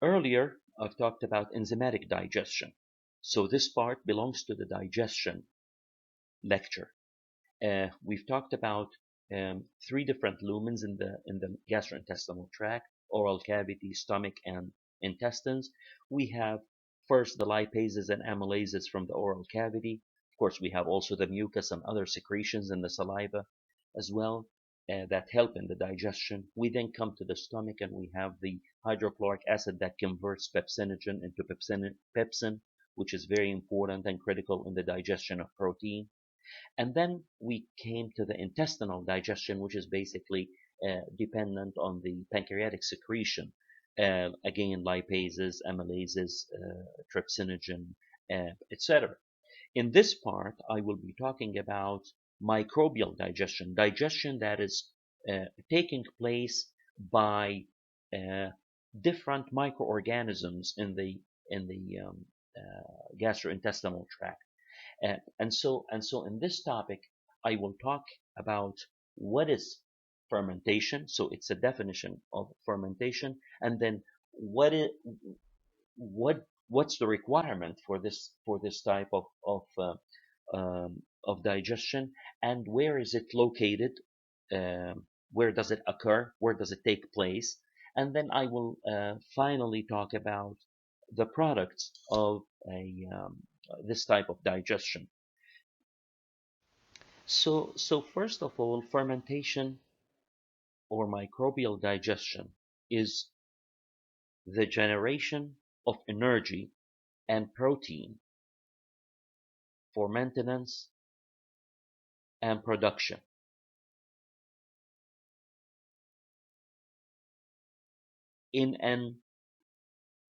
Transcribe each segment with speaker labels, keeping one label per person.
Speaker 1: Earlier, I've talked about enzymatic digestion. So this part belongs to the digestion lecture. We've talked about three different lumens in the gastrointestinal tract: oral cavity, stomach, and intestines. We have first the lipases and amylases from the oral cavity. Of course, we have also the mucus and other secretions in the saliva as well that help in the digestion. We then come to the stomach and we have the hydrochloric acid that converts pepsinogen into pepsin, which is very important and critical in the digestion of protein. And then we came to the intestinal digestion, which is basically dependent on the pancreatic secretion. Again, lipases, amylases, trypsinogen, etc. In this part, I will be talking about microbial digestion, digestion that is taking place by different microorganisms in the gastrointestinal tract. And so in this topic, I will talk about what is fermentation. So it's a definition of fermentation, and then what's the requirement for this type of digestion, and where is it located, where does it occur, where does it take place, and then I will finally talk about the products of this type of digestion. So first of all, fermentation or microbial digestion is the generation of energy and protein for maintenance and production in an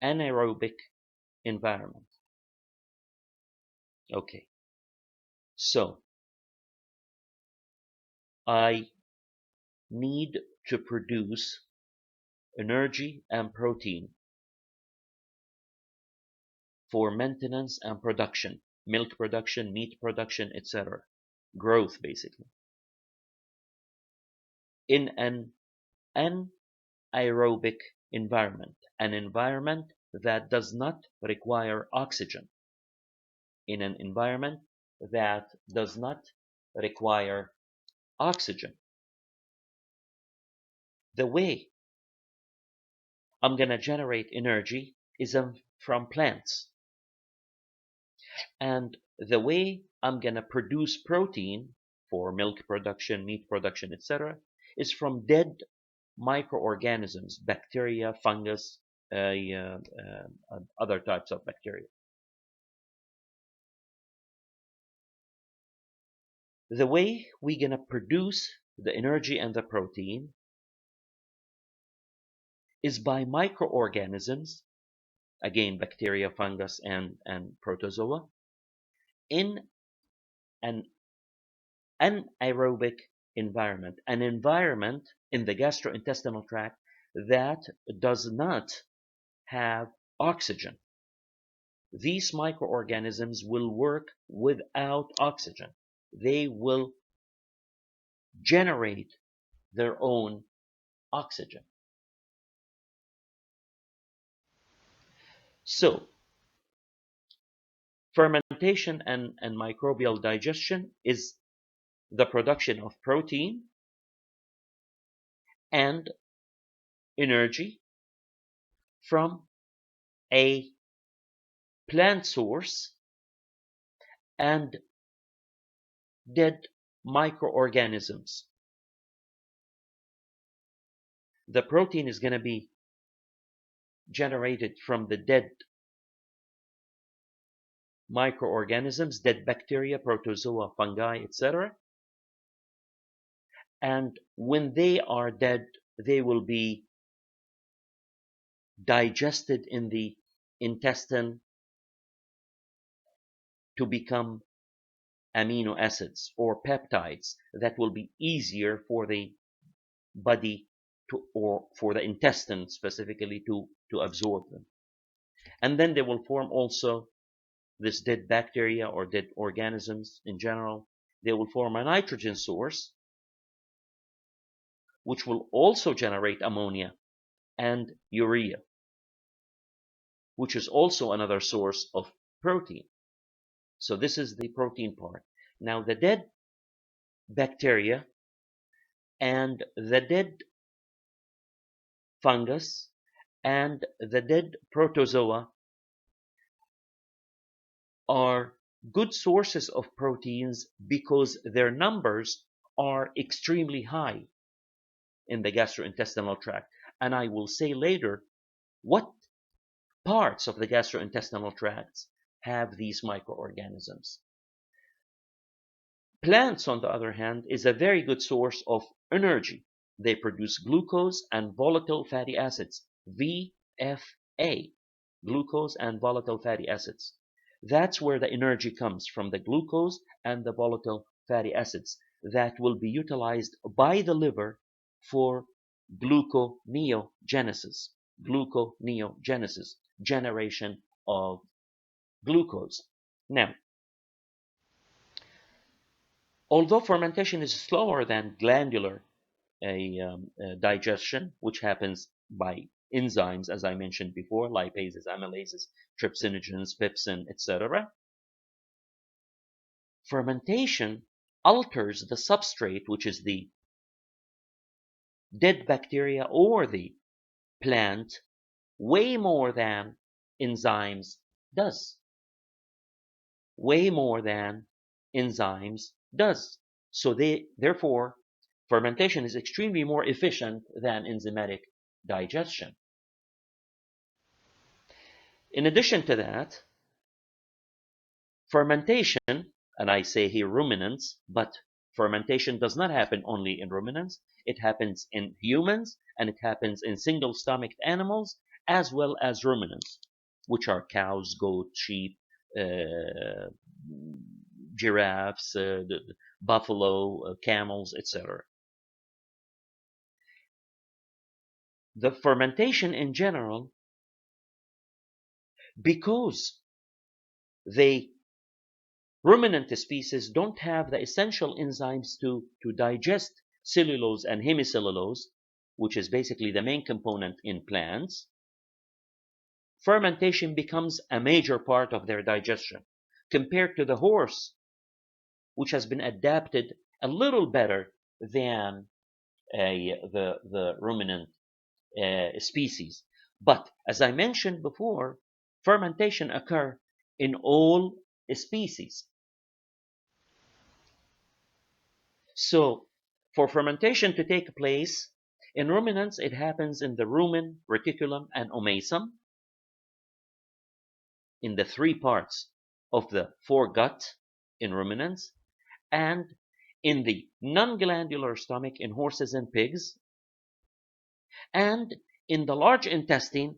Speaker 1: anaerobic environment. Okay, so I need to produce energy and protein for maintenance and production, milk production, meat production, etc. Growth, basically. In an anaerobic environment, an environment that does not require oxygen. In an environment that does not require oxygen. The way I'm going to generate energy is from plants. And the way I'm going to produce protein for milk production, meat production, etc., is from dead microorganisms, bacteria, fungus, other types of bacteria. The way we're going to produce the energy and the protein is by microorganisms, again, bacteria, fungus, and protozoa, in an anaerobic environment, an environment in the gastrointestinal tract that does not have oxygen. These microorganisms will work without oxygen. They will generate their own oxygen. So, fermentation and microbial digestion is the production of protein and energy from a plant source and dead microorganisms. The protein is going to be generated from the dead microorganisms, dead bacteria, protozoa, fungi, etc. And when they are dead, they will be digested in the intestine to become amino acids or peptides that will be easier for the body or for the intestine specifically to absorb them. And then they will form also this dead bacteria or dead organisms in general. They will form a nitrogen source, which will also generate ammonia and urea. which is also another source of protein. So this is the protein part. Now the dead bacteria and the dead fungus and the dead protozoa are good sources of proteins because their numbers are extremely high in the gastrointestinal tract. And I will say later what parts of the gastrointestinal tracts have these microorganisms. Plants, on the other hand, is a very good source of energy. They produce glucose and volatile fatty acids, VFA, glucose and volatile fatty acids. That's where the energy comes from, the glucose and the volatile fatty acids that will be utilized by the liver for gluconeogenesis, generation of glucose. Now, although fermentation is slower than glandular digestion, which happens by enzymes, as I mentioned before, lipases, amylases, trypsinogens, pepsin, etc., fermentation alters the substrate, which is the dead bacteria or the plant, way more than enzymes does. Way more than enzymes does. So therefore, fermentation is extremely more efficient than enzymatic digestion. In addition to that, fermentation, and I say here ruminants, but fermentation does not happen only in ruminants. It happens in humans and it happens in single-stomached animals as well as ruminants, which are cows, goats, sheep, giraffes, buffalo, camels, etc. The fermentation in general, because they ruminant species don't have the essential enzymes to digest cellulose and hemicellulose, which is basically the main component in plants, fermentation becomes a major part of their digestion compared to the horse, which has been adapted a little better than the ruminant species. But as I mentioned before, fermentation occurs in all species. So for fermentation to take place in ruminants, it happens in the rumen, reticulum, and omasum, in the three parts of the foregut in ruminants, and in the non-glandular stomach in horses and pigs, and in the large intestine,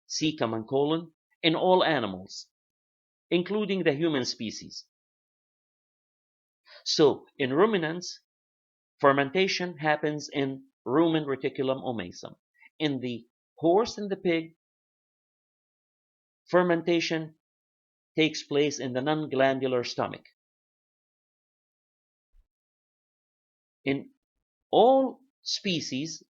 Speaker 1: cecum and colon, in all animals, including the human species. So in ruminants, fermentation happens in rumen, reticulum, omasum. In the horse and the pig, fermentation takes place in the non-glandular stomach. In all species,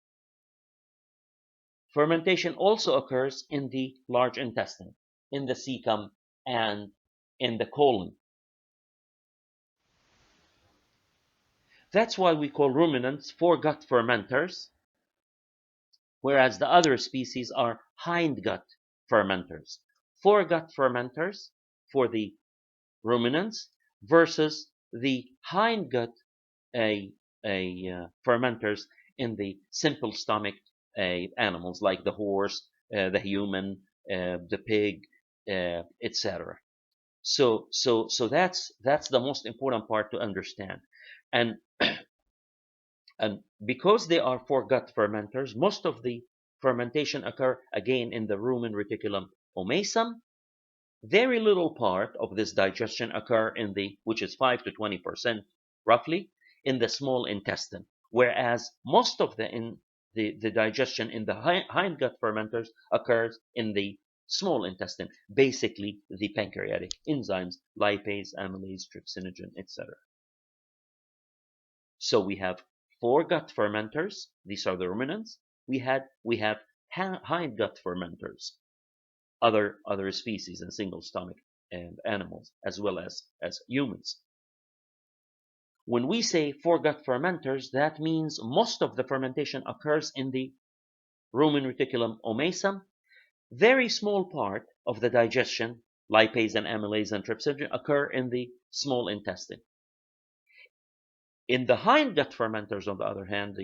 Speaker 1: fermentation also occurs in the large intestine, in the cecum, and in the colon. That's why we call ruminants foregut fermenters, whereas the other species are hindgut fermenters. Foregut fermenters for the ruminants versus the hindgut fermenters in the simple stomach animals like the horse, the human, the pig, etc. So that's the most important part to understand, and because they are foregut fermenters, most of the fermentation occur again in the rumen, reticulum, omasum. Very little part of this digestion occur in the, which is 5 to 20% roughly, in the small intestine, whereas most of the digestion in the hindgut fermenters occurs in the small intestine, basically the pancreatic enzymes, lipase, amylase, trypsinogen, etc. So we have foregut fermenters, these are the ruminants. We have hindgut fermenters, other species and single stomach and animals as well as humans. When we say foregut fermenters, that means most of the fermentation occurs in the rumen reticulum omesum. Very small part of the digestion, lipase and amylase and trypsin, occur in the small intestine. In the hindgut fermenters, on the other hand,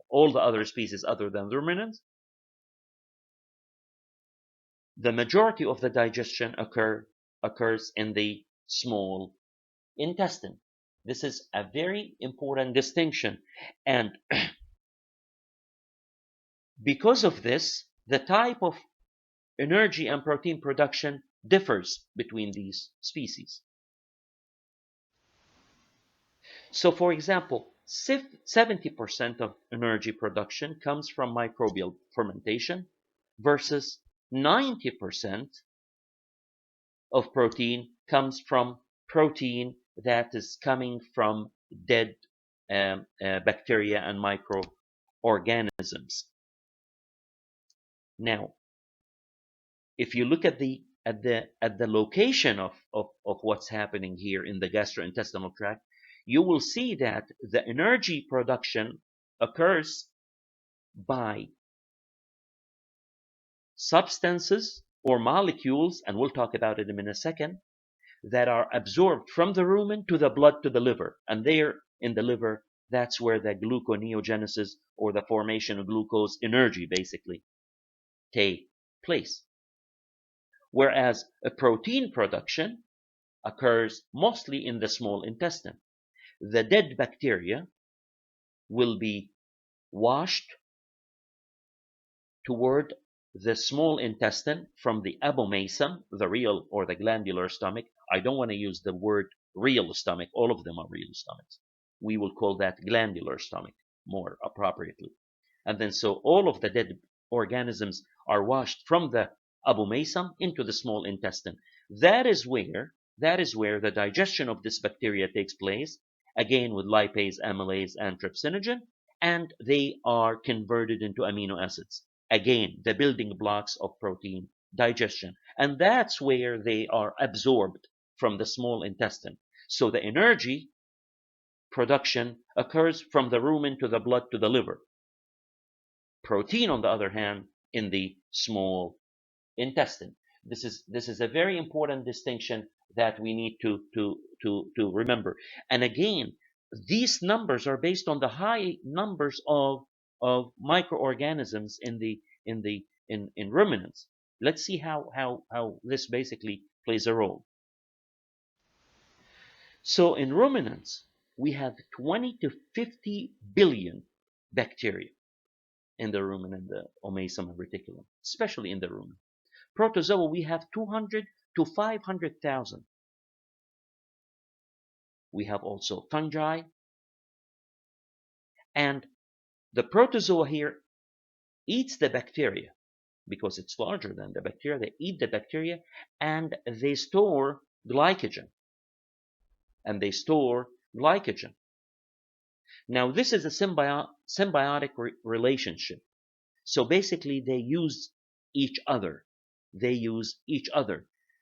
Speaker 1: all the other species other than the ruminants, the majority of the digestion occurs in the small intestine. This is a very important distinction, and because of this, the type of energy and protein production differs between these species. So, for example, 70% of energy production comes from microbial fermentation versus 90% of protein comes from protein that is coming from dead bacteria and microorganisms. Now, if you look at the location of what's happening here in the gastrointestinal tract, you will see that the energy production occurs by substances or molecules, and we'll talk about it in a second, that are absorbed from the rumen to the blood to the liver. And there in the liver, that's where the gluconeogenesis or the formation of glucose energy basically take place. Whereas a protein production occurs mostly in the small intestine. The dead bacteria will be washed toward the small intestine from the abomasum, the real or the glandular stomach. I don't want to use the word real stomach. All of them are real stomachs. We will call that glandular stomach more appropriately. And then so all of the dead organisms are washed from the abomasum into the small intestine. That is where the digestion of this bacteria takes place, again with lipase, amylase, and trypsinogen, and they are converted into amino acids. Again, the building blocks of protein digestion. And that's where they are absorbed from the small intestine. So the energy production occurs from the rumen to the blood to the liver. Protein, on the other hand, in the small intestine. This is a very important distinction that we need to remember. And again, these numbers are based on the high numbers of microorganisms in ruminants. Let's see how this basically plays a role. So in ruminants, we have 20 to 50 billion bacteria in the rumen and the omesum and reticulum, especially in the rumen. Protozoa, we have 200 to 500,000. We have also fungi, and the protozoa here eats the bacteria because it's larger than the bacteria. They eat the bacteria and they store glycogen. Now, this is a symbiotic relationship. So basically, they use each other.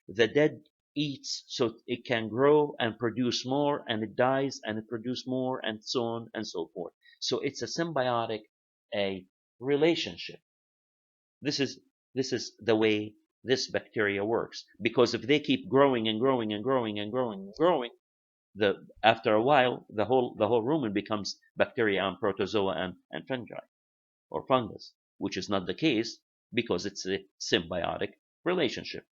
Speaker 1: The dead eats so it can grow and produce more, and it dies and it produces more, and so on and so forth. So it's a symbiotic relationship. This is the way this bacteria works, because if they keep growing and growing and growing and growing and growing, after a while the whole rumen becomes bacteria and protozoa and fungi or fungus, which is not the case because it's a symbiotic relationship.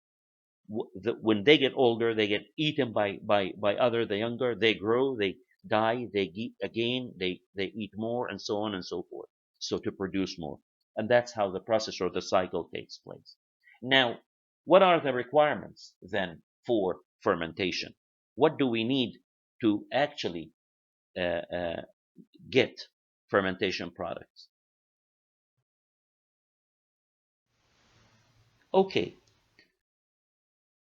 Speaker 1: When they get older, they get eaten by the younger. They grow, they die, they eat again, they eat more, and so on and so forth. So to produce more, and that's how the process or the cycle takes place. Now, what are the requirements then for fermentation? What do we need to actually get fermentation products? Okay,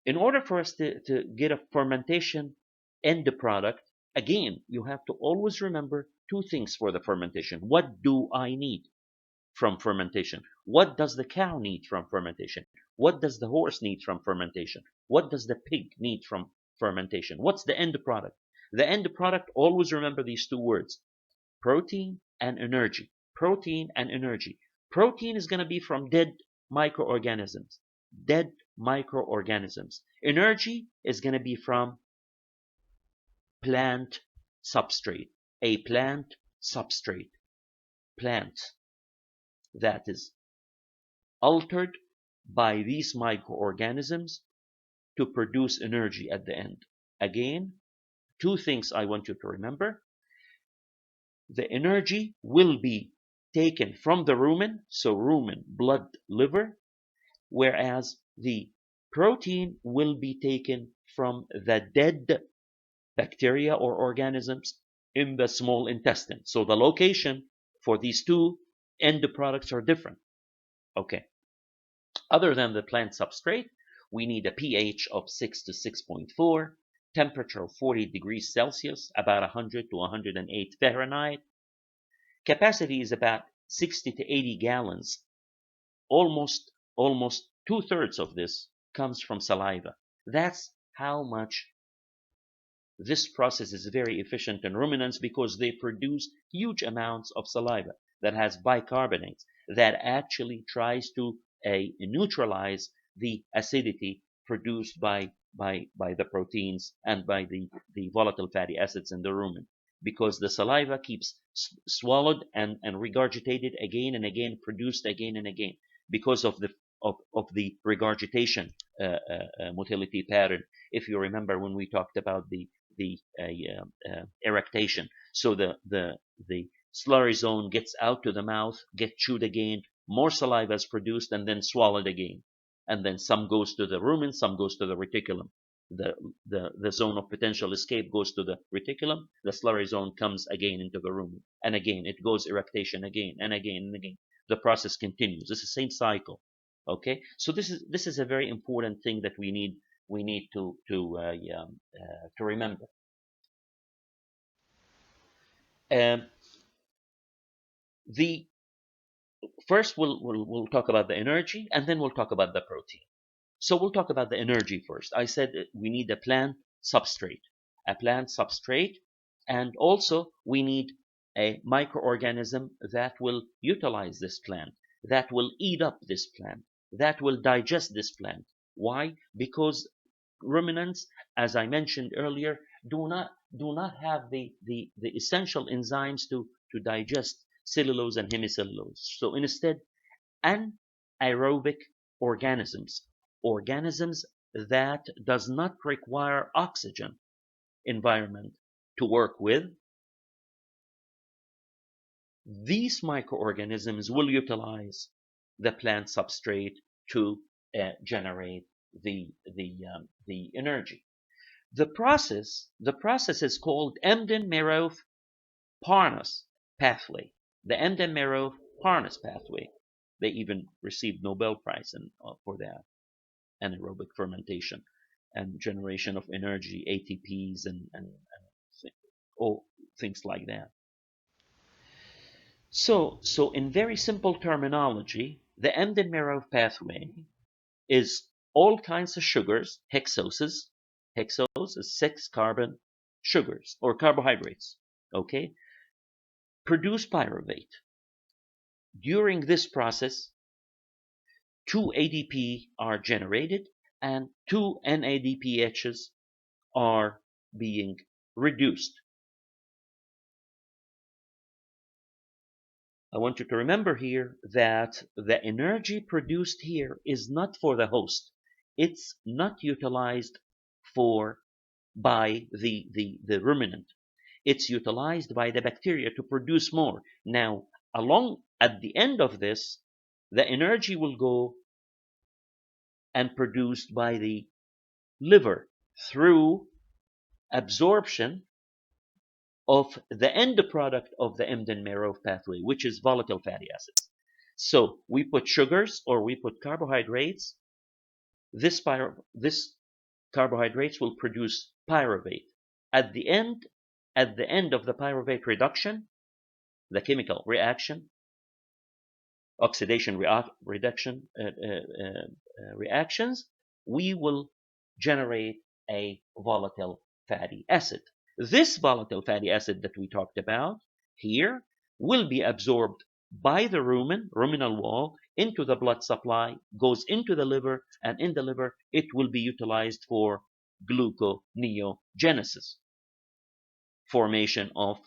Speaker 1: in order for us to get a fermentation end product, again, you have to always remember two things for the fermentation. What do I need? from fermentation? What does the cow need from fermentation? What does the horse need from fermentation? What does the pig need from fermentation? What's the end product? The end product, always remember these two words: protein and energy. Protein and energy. Protein is going to be from dead microorganisms. Dead microorganisms. Energy is going to be from plant substrate. A plant substrate. Plant that is altered by these microorganisms to produce energy at the end. Again, two things I want you to remember. The energy will be taken from the rumen, so rumen, blood, liver, whereas the protein will be taken from the dead bacteria or organisms in the small intestine. So the location for these two end products are different. Okay. Other than the plant substrate, we need a pH of 6 to 6.4, temperature of 40 degrees Celsius, about 100 to 108 Fahrenheit. Capacity is about 60 to 80 gallons. Almost 2/3 of this comes from saliva. That's how much this process is very efficient in ruminants, because they produce huge amounts of saliva that has bicarbonates that actually tries to neutralize the acidity produced by the proteins and by the volatile fatty acids in the rumen, because the saliva keeps swallowed and regurgitated again and again, produced again and again, because of the regurgitation motility pattern. If you remember when we talked about the eructation, so the slurry zone gets out to the mouth, gets chewed again, more saliva is produced and then swallowed again, and then some goes to the rumen, some goes to the reticulum. The zone of potential escape goes to the reticulum, the slurry zone comes again into the rumen, and again it goes eructation again and again and again. The process continues. It's the same cycle. Okay, so this is a very important thing that we need to remember. The first we'll talk about the energy, and then we'll talk about the protein. So we'll talk about the energy first. I said we need a plant substrate, and also we need a microorganism that will utilize this plant, that will eat up this plant, that will digest this plant. Why? Because ruminants, as I mentioned earlier, do not have the essential enzymes to digest cellulose and hemicellulose. So instead, anaerobic organisms that does not require oxygen environment to work with, these microorganisms will utilize the plant substrate to generate the energy. The process is called Embden-Merov-Parnas pathway. The Embden-Merov-Parnas pathway. They even received Nobel Prize for that. Anaerobic fermentation and generation of energy, ATPs, and all things like that. So in very simple terminology, the Embden-Merov pathway is all kinds of sugars, hexoses. Hexose is 6 carbon sugars or carbohydrates, okay, produce pyruvate. During this process, 2 ADP are generated and 2 NADPHs are being reduced. I want you to remember here that the energy produced here is not for the host. It's not utilized by the ruminant. It's utilized by the bacteria to produce more. Now, at the end of this, the energy will go and produced by the liver through absorption of the end product of the Embden-Merov pathway, which is volatile fatty acids. So we put sugars or we put carbohydrates. This carbohydrates will produce pyruvate. At the end of the pyruvate reduction, the chemical reaction, oxidation reduction reactions, we will generate a volatile fatty acid. This volatile fatty acid that we talked about here will be absorbed by the ruminal wall into the blood supply, goes into the liver, and in the liver it will be utilized for gluconeogenesis, formation of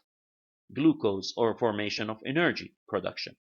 Speaker 1: glucose or formation of energy production.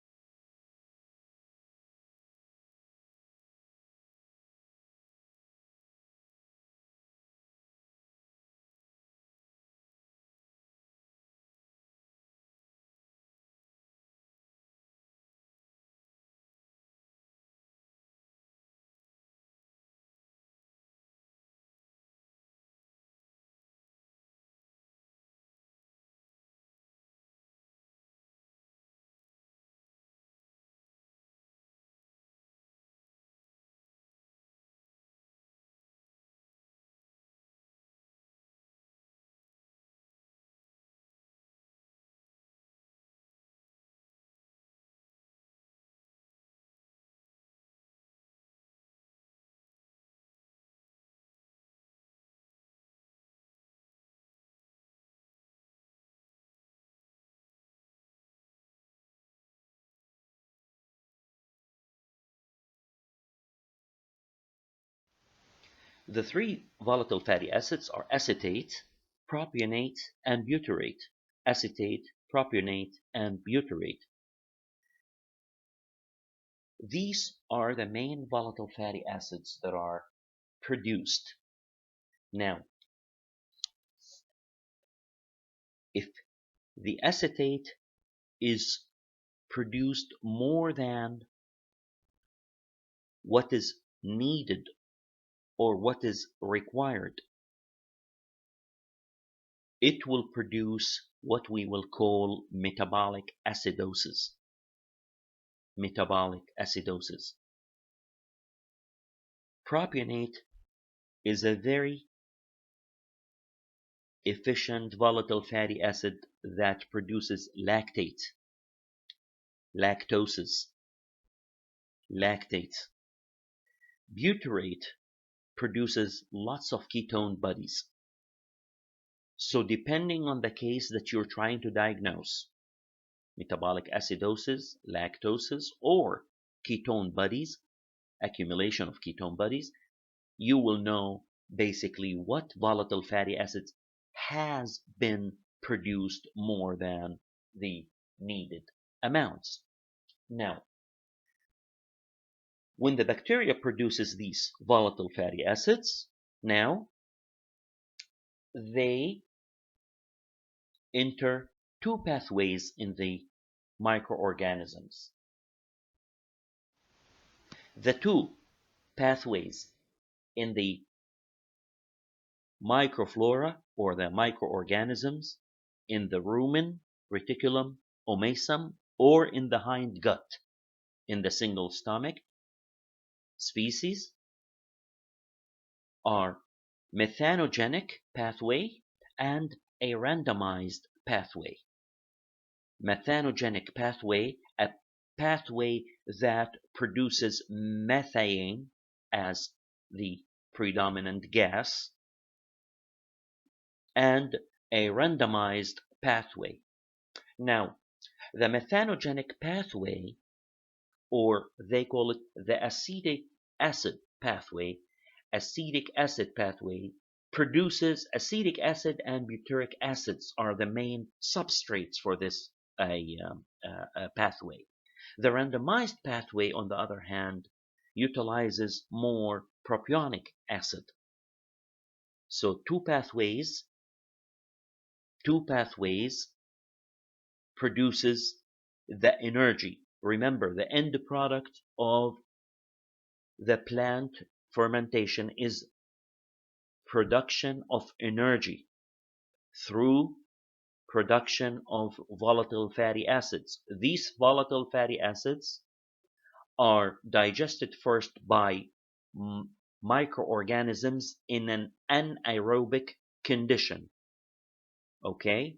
Speaker 1: The three volatile fatty acids are acetate, propionate, and butyrate. Acetate, propionate, and butyrate. These are the main volatile fatty acids that are produced. Now, if the acetate is produced more than what is needed or what is required, it will produce what we will call metabolic acidosis. Metabolic acidosis. Propionate is a very efficient volatile fatty acid that produces lactate, lactoses, lactate. Butyrate produces lots of ketone buddies. So depending on the case that you're trying to diagnose, metabolic acidosis, lactoses, or ketone buddies, accumulation of ketone buddies, you will know basically what volatile fatty acids has been produced more than the needed amounts. Now, when the bacteria produces these volatile fatty acids, now they enter two pathways in the microorganisms. The two pathways in the microflora or the microorganisms in the rumen, reticulum, omasum, or in the hind gut in the single stomach species are methanogenic pathway and a randomized pathway. Methanogenic pathway, a pathway that produces methane as the predominant gas, and a randomized pathway. Now, the methanogenic pathway, or they call it the acetic acid pathway, produces acetic acid and butyric acids are the main substrates for this pathway. The randomized pathway, on the other hand, utilizes more propionic acid. So two pathways produces the energy. Remember, the end product of the plant fermentation is production of energy through production of volatile fatty acids. These volatile fatty acids are digested first by microorganisms in an anaerobic condition. Okay?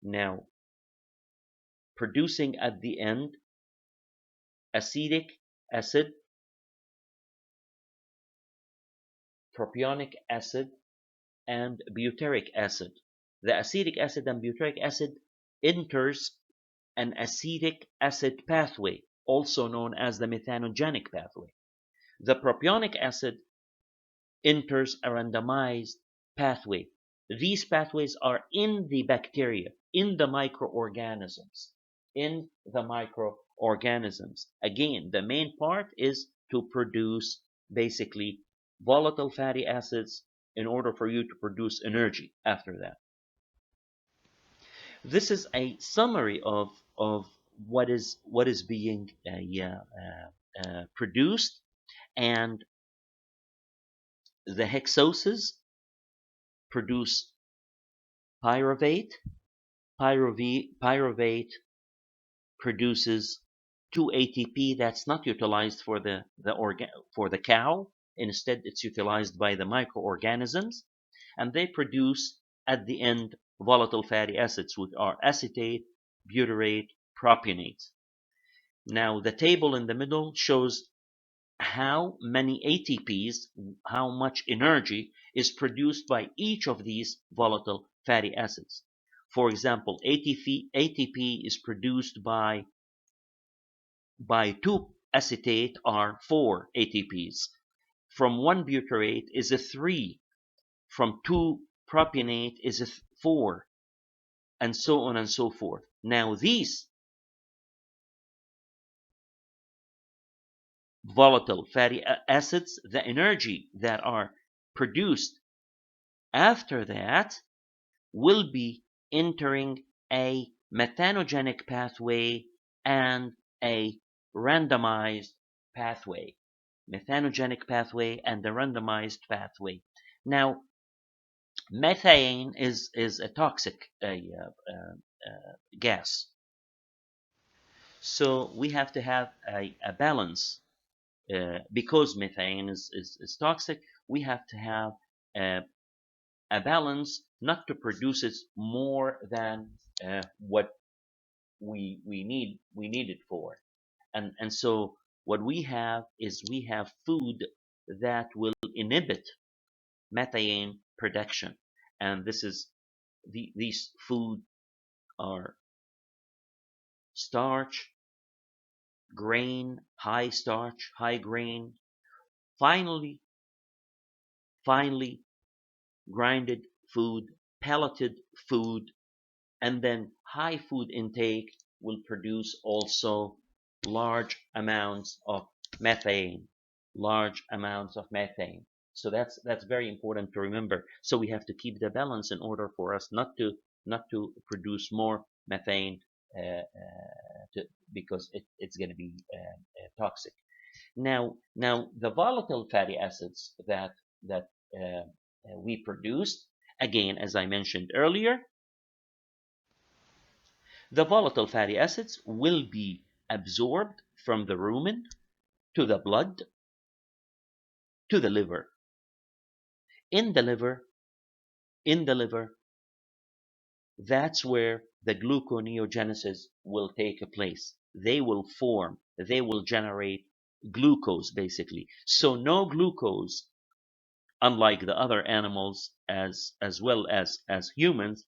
Speaker 1: Now, producing at the end acetic acid, propionic acid, and butyric acid. The acetic acid and butyric acid enters an acetic acid pathway, also known as the methanogenic pathway. The propionic acid enters a randomized pathway. These pathways are in the bacteria, in the microorganisms, in the microorganisms. Again, the main part is to produce basically volatile fatty acids in order for you to produce energy after that. This is a summary of what is being produced, and the hexoses produce pyruvate. Pyruvate produces 2 ATP that's not utilized for the cow. Instead, it's utilized by the microorganisms, and they produce at the end volatile fatty acids, which are acetate, butyrate, propionate. Now, the table in the middle shows how many ATPs, how much energy is produced by each of these volatile fatty acids. For example, ATP is produced by 2 acetate are 4 ATPs. From 1 butyrate is a 3. From 2 propionate is a 4, and so on and so forth. Now, these volatile fatty acids, the energy that are produced after that will be entering a methanogenic pathway and a randomized pathway. Methanogenic pathway and the randomized pathway. Now, methane is a toxic gas. So we have to have a balance. Because methane is toxic, we have to have a balance not to produce it more than what we need it for. And so what we have is we have food that will inhibit methane production. And these food are starch, grain, high starch, high grain, finely grinded food, pelleted food, and then high food intake will produce also large amounts of methane, So that's very important to remember. So we have to keep the balance in order for us not to produce more methane because it's going to be toxic. Now the volatile fatty acids that we produced, again, as I mentioned earlier, the volatile fatty acids will be absorbed from the rumen to the blood to the liver. In the liver, that's where the gluconeogenesis will take place. They will generate glucose, basically. So no glucose, unlike the other animals as well as humans,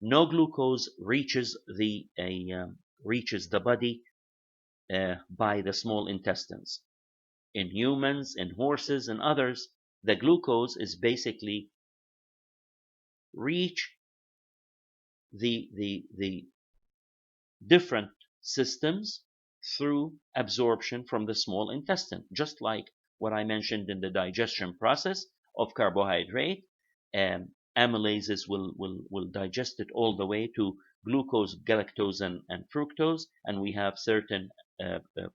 Speaker 1: no glucose reaches the body by the small intestines. In humans, in horses, and others, the glucose is basically reach the different systems through absorption from the small intestine, just like what I mentioned in the digestion process of carbohydrate. Amylases will digest it all the way to glucose, galactose, and fructose, and we have certain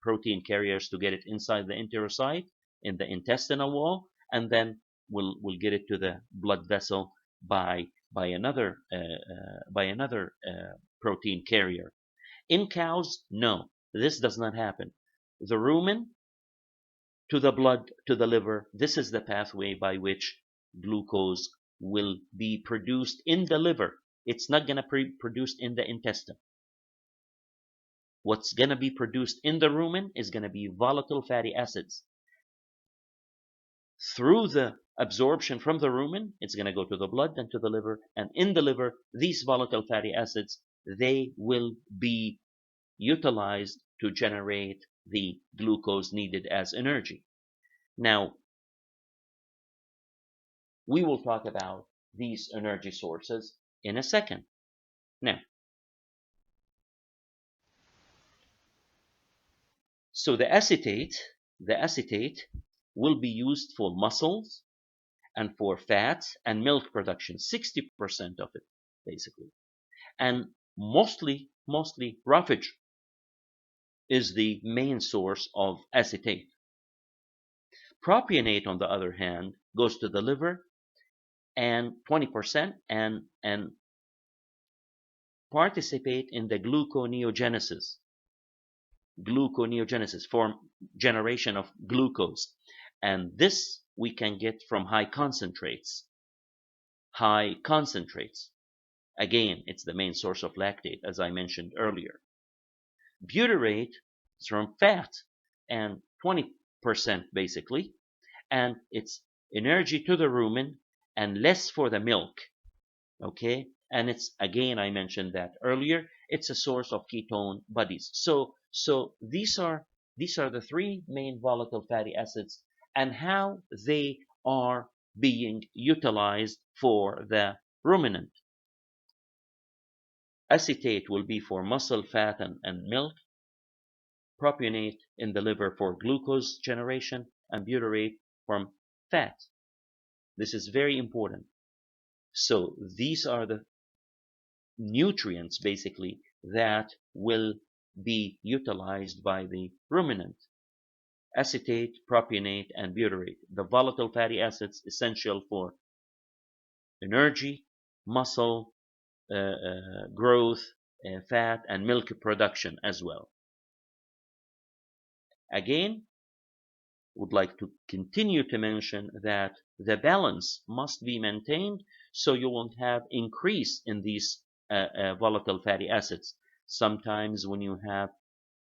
Speaker 1: protein carriers to get it inside the enterocyte in the intestinal wall, and then we'll get it to the blood vessel by another protein carrier. In cows, no, this does not happen. The rumen to the blood to the liver, this is the pathway by which glucose will be produced in the liver. It's not going to be produced in the intestine. what's going to be produced in the rumen is going to be volatile fatty acids. Through the absorption from the rumen, it's going to go to the blood and to the liver. And in the liver, these volatile fatty acids, they will be utilized to generate the glucose needed as energy. Now, we will talk about these energy sources in a second. Now, so the acetate will be used for muscles and for fats and milk production, 60% of it, basically. And mostly roughage is the main source of acetate. Propionate, on the other hand, goes to the liver and 20% and participate in the gluconeogenesis for generation of glucose. And this we can get from high concentrates. Again, it's the main source of lactate, as I mentioned earlier. Butyrate is from fat, and 20% basically, and it's energy to the rumen and less for the milk. Okay, and it's, again, I mentioned that earlier, it's a source of ketone bodies. So these are the three main volatile fatty acids and how they are being utilized for the ruminant. Acetate will be for muscle, fat, and milk. Propionate in the liver for glucose generation, and butyrate from fat. This is very important. So these are the nutrients, basically, that will be utilized by the ruminant. Acetate, propionate, and butyrate, the volatile fatty acids essential for energy, muscle growth, fat, and milk production as well. Again, would like to continue to mention that the balance must be maintained so you won't have increase in these volatile fatty acids. Sometimes when you have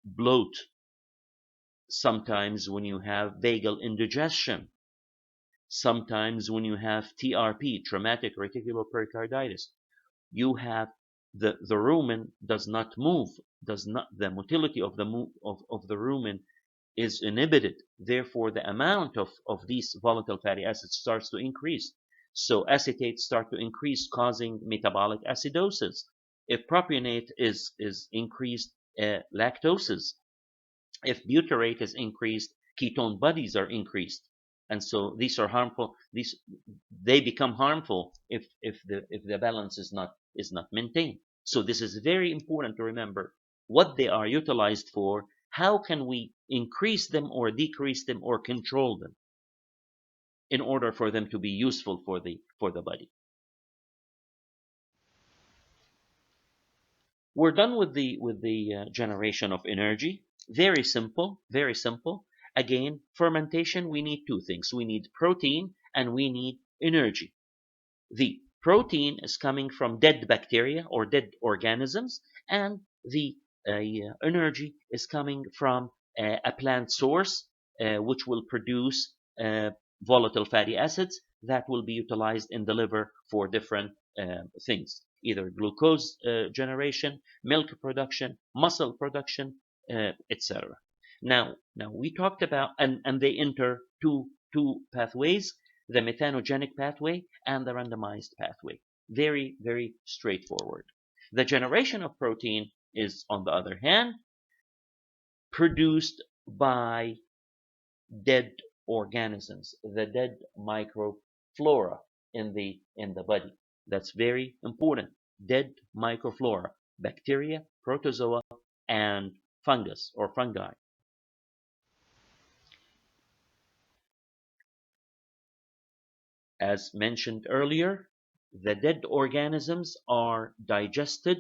Speaker 1: bloat, sometimes when you have vagal indigestion, sometimes when you have TRP, traumatic reticulopericarditis, you have the rumen does not move, the motility of the rumen is inhibited. Therefore, the amount of these volatile fatty acids starts to increase. So acetates start to increase, causing metabolic acidosis. If propionate is increased, lactoses. If butyrate is increased, ketone bodies are increased. And so these are harmful. They become harmful if the balance is not maintained. So this is very important to remember what they are utilized for. How can we increase them or decrease them or control them in order for them to be useful for the body? We're done with the generation of energy. Very simple, very simple. Again, fermentation, we need two things. We need protein and we need energy. The protein is coming from dead bacteria or dead organisms, and the energy is coming from a plant source, which will produce volatile fatty acids that will be utilized in the liver for different things, either glucose generation, milk production, muscle production, etc. Now we talked about, and they enter two pathways, the methanogenic pathway and the randomized pathway. Very, very straightforward. The generation of protein is, on the other hand, produced by dead organisms, the dead microflora in the body. That's very important. Dead microflora, bacteria, protozoa, and fungus or fungi. As mentioned earlier, the dead organisms are digested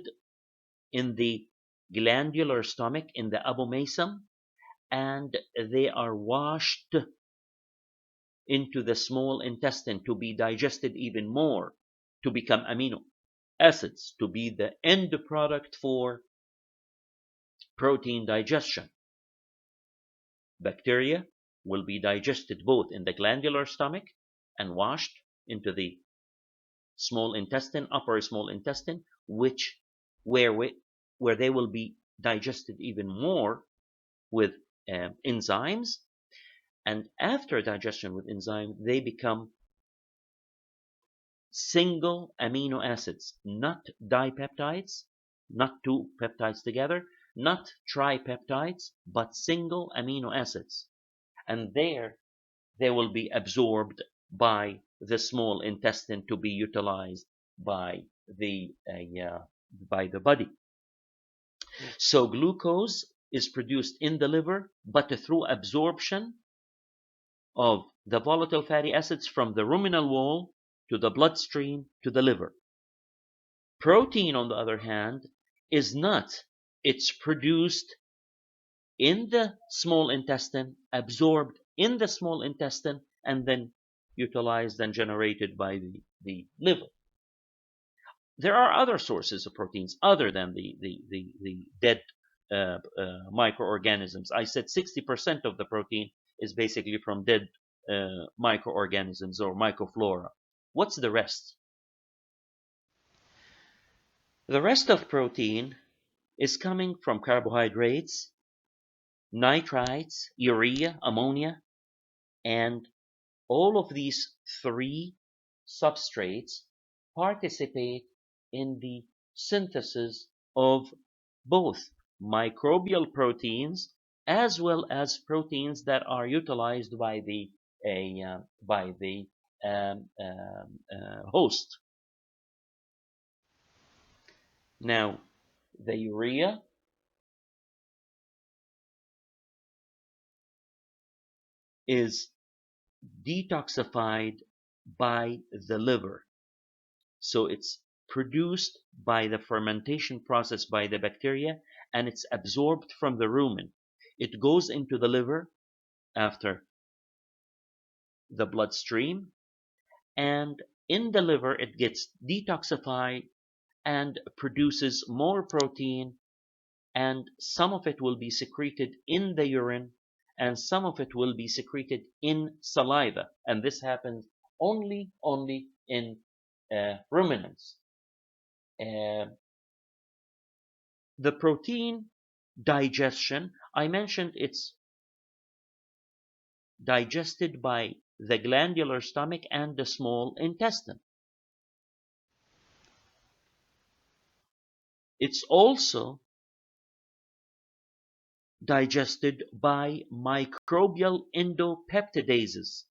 Speaker 1: in the glandular stomach, in the abomasum, and they are washed into the small intestine to be digested even more, to become amino acids, to be the end product for protein digestion. Bacteria will be digested both in the glandular stomach and washed into the small intestine, upper small intestine, where they will be digested even more with enzymes. And after digestion with enzyme, they become single amino acids, not dipeptides, not two peptides together, not tripeptides, but single amino acids. And there they will be absorbed by the small intestine to be utilized by the body. So glucose is produced in the liver, but through absorption of the volatile fatty acids from the ruminal wall to the bloodstream to the liver. Protein, on the other hand, is not. It's produced in the small intestine, absorbed in the small intestine, and then utilized and generated by the liver. There are other sources of proteins other than the dead microorganisms. I said 60% of the protein is basically from dead microorganisms or microflora. What's the rest? The rest of protein is coming from carbohydrates, nitrites, urea, ammonia, and all of these three substrates participate in the synthesis of both microbial proteins as well as proteins that are utilized by the host. Now, the urea is detoxified by the liver. So it's produced by the fermentation process by the bacteria, and it's absorbed from the rumen. It goes into the liver after the bloodstream, and in the liver it gets detoxified and produces more protein, and some of it will be secreted in the urine and some of it will be secreted in saliva, and this happens only in ruminants. The protein digestion, I mentioned it's digested by the glandular stomach and the small intestine. It's also digested by microbial endopeptidases,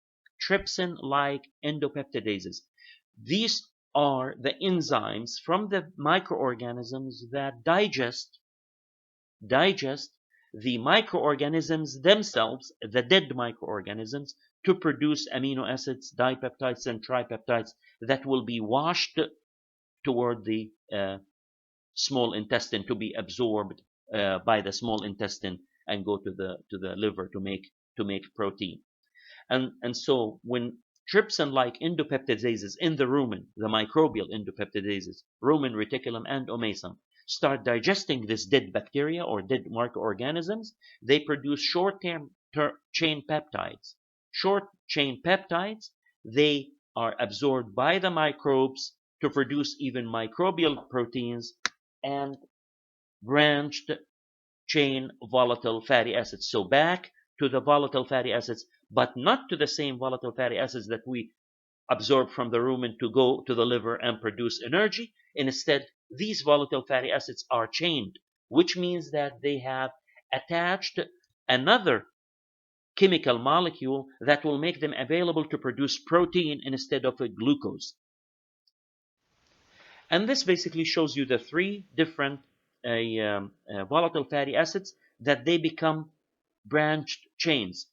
Speaker 1: trypsin-like endopeptidases. These are the enzymes from the microorganisms that digest the microorganisms themselves, the dead microorganisms, to produce amino acids, dipeptides, and tripeptides that will be washed toward the small intestine to be absorbed by the small intestine and go to the liver to make protein. And so when trypsin-like endopeptidases in the rumen, the microbial endopeptidases, rumen, reticulum, and omasum, start digesting this dead bacteria or dead microorganisms, they produce short-chain peptides. Short-chain peptides, they are absorbed by the microbes to produce even microbial proteins and branched chain volatile fatty acids. So back to the volatile fatty acids, but not to the same volatile fatty acids that we absorb from the rumen to go to the liver and produce energy. Instead, these volatile fatty acids are chained, which means that they have attached another chemical molecule that will make them available to produce protein instead of a glucose. And this basically shows you the three different volatile fatty acids that they become branched chains.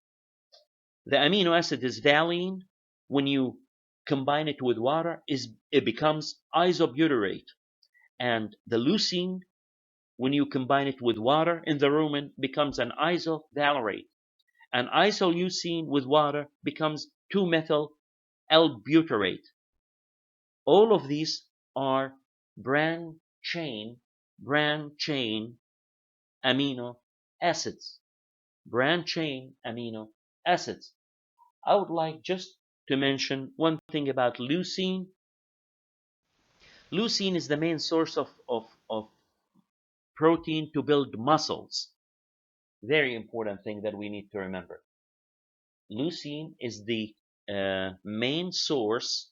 Speaker 1: The amino acid is valine. When you combine it with water, it becomes isobutyrate. And the leucine, when you combine it with water in the rumen, becomes an isovalerate. And isoleucine with water becomes 2-methyl L-butyrate. All of these are branched chain amino acids, branch chain amino acids. I would like just to mention one thing about leucine. Leucine is the main source of protein to build muscles. Very important thing that we need to remember. Leucine is the main source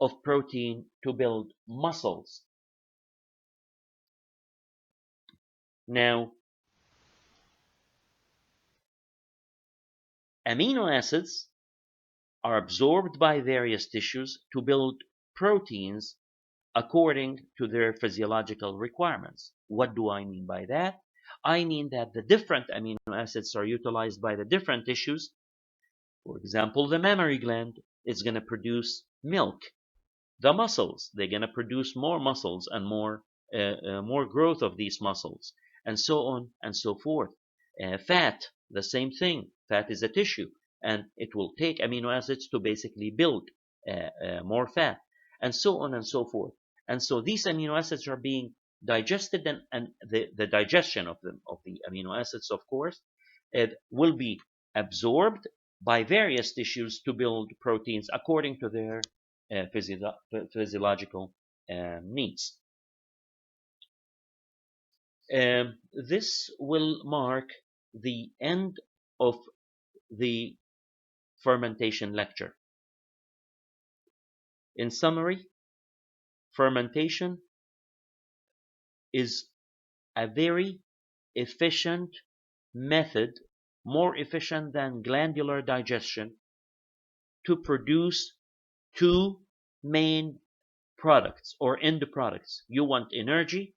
Speaker 1: of protein to build muscles. Now, amino acids are absorbed by various tissues to build proteins according to their physiological requirements. What do I mean by that? I mean that the different amino acids are utilized by the different tissues. For example, the mammary gland is going to produce milk. The muscles, they're going to produce more muscles and more growth of these muscles, and so on and so forth. Fat, the same thing. Fat is a tissue, and it will take amino acids to basically build more fat, and so on and so forth. And so these amino acids are being digested, and the digestion of the amino acids, of course, it will be absorbed by various tissues to build proteins according to their physiological needs. This will mark the end of the fermentation lecture. In summary, fermentation is a very efficient method, more efficient than glandular digestion, to produce two main products or end products. You want energy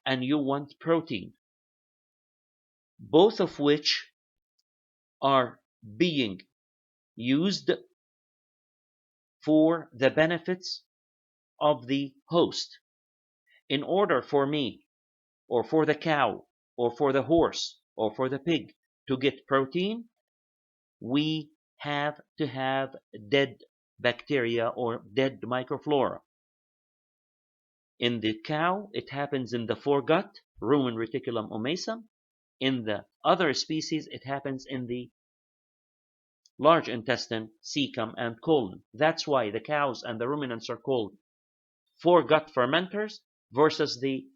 Speaker 1: and you want protein, both of which are being used for the benefits of the host. In order for me, or for the cow, or for the horse, or for the pig to get protein, we have to have dead bacteria or dead microflora. In the cow, it happens in the foregut, rumen, reticulum, omasum. In the other species, it happens in the large intestine, cecum, and colon. That's why the cows and the ruminants are called foregut fermenters versus the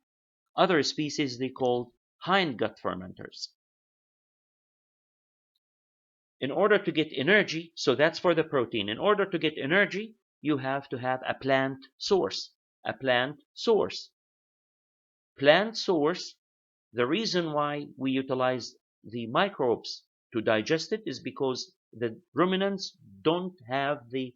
Speaker 1: other species they called hindgut fermenters. In order to get energy, so that's for the protein. In order to get energy, you have to have a plant source. A plant source. Plant source, the reason why we utilize the microbes to digest it is because the ruminants don't have the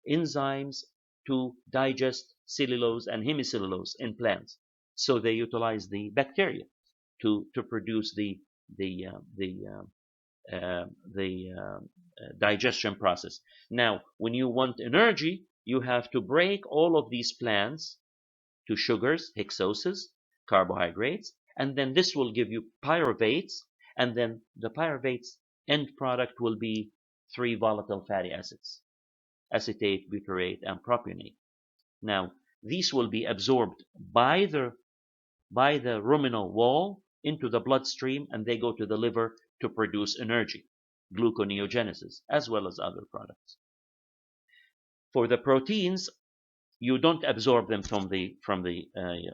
Speaker 1: enzymes to digest cellulose and hemicellulose in plants. So they utilize the bacteria to produce the digestion process. Now, when you want energy, you have to break all of these plants to sugars, hexoses, carbohydrates, and then this will give you pyruvates, and then the pyruvates end product will be 3 volatile fatty acids: acetate, butyrate, and propionate. Now, these will be absorbed by the ruminal wall into the bloodstream, and they go to the liver to produce energy, gluconeogenesis, as well as other products. For the proteins, you don't absorb them from the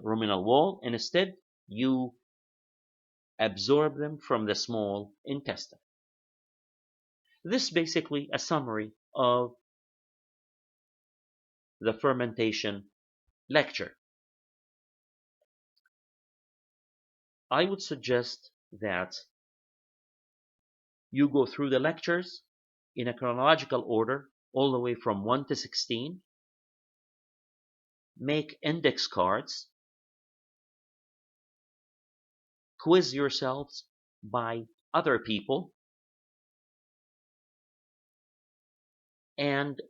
Speaker 1: ruminal wall. Instead, you absorb them from the small intestine. This is basically a summary of the fermentation lecture. I would suggest that you go through the lectures in a chronological order, all the way from 1 to 16. Make index cards. Quiz yourselves by other people. And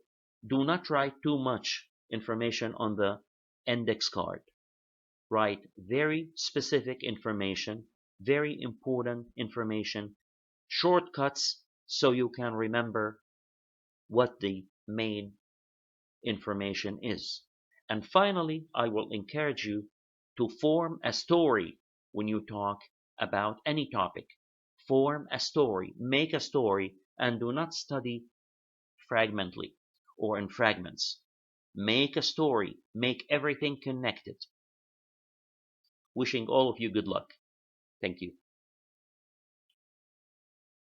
Speaker 1: do not write too much information on the index card. Write very specific information, very important information, shortcuts so you can remember what the main information is. And finally, I will encourage you to form a story when you talk about any topic. Form a story, make a story, and do not study fragmentally or in fragments. Make a story, make everything connected. Wishing all of you good luck. Thank you.